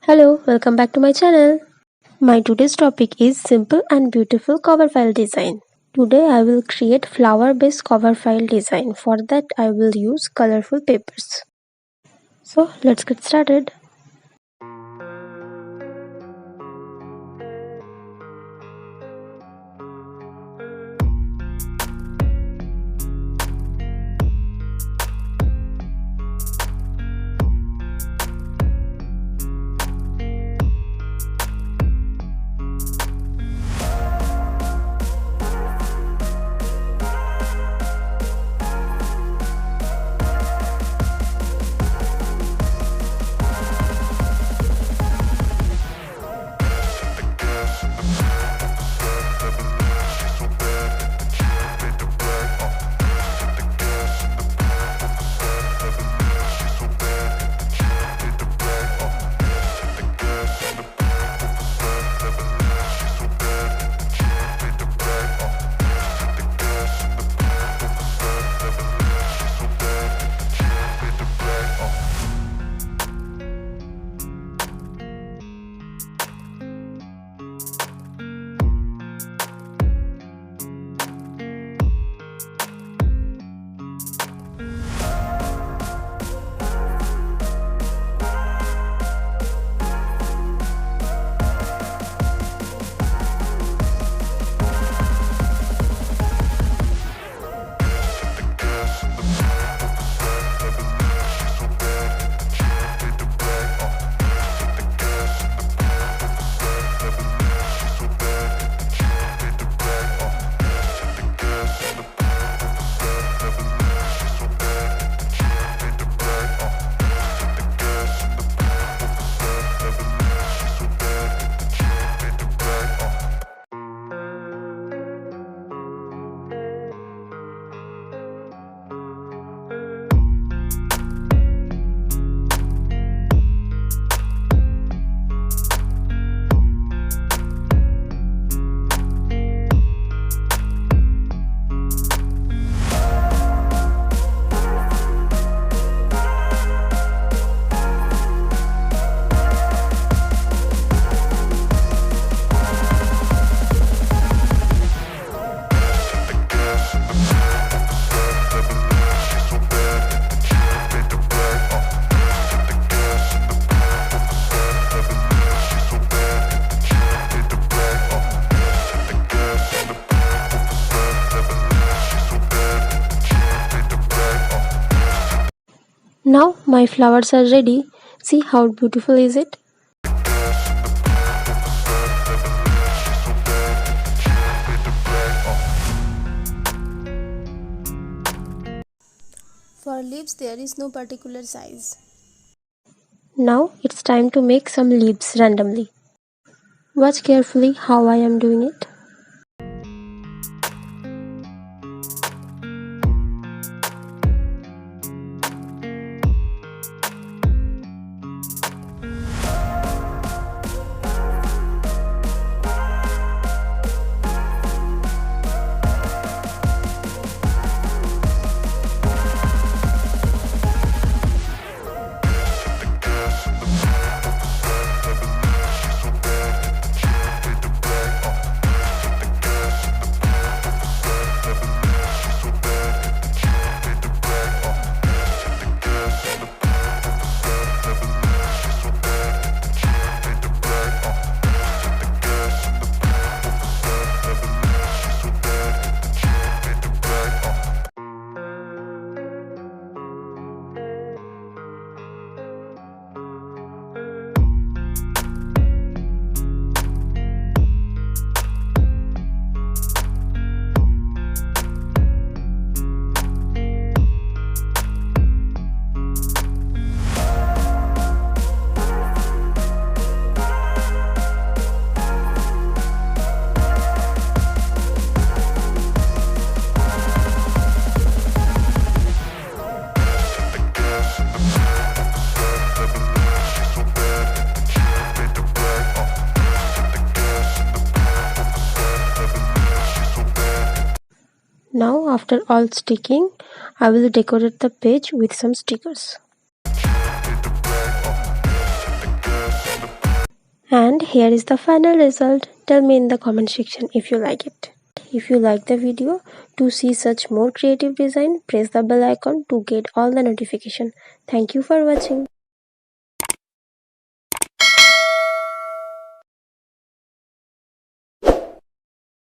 Hello, welcome back to my channel. My today's topic is simple and beautiful cover file design. Today I will create flower based cover file design. For that I will use colorful papers. So let's get started. Now my flowers are ready. See how beautiful is it? For leaves there is no particular size. Now it's time to make some leaves randomly. Watch carefully how I am doing it. Now after all sticking, I will decorate the page with some stickers. Here is the final result. Tell me in the comment section if you like it. If you like the video, to see such more creative design, press the bell icon to get all the notification. Thank you for watching.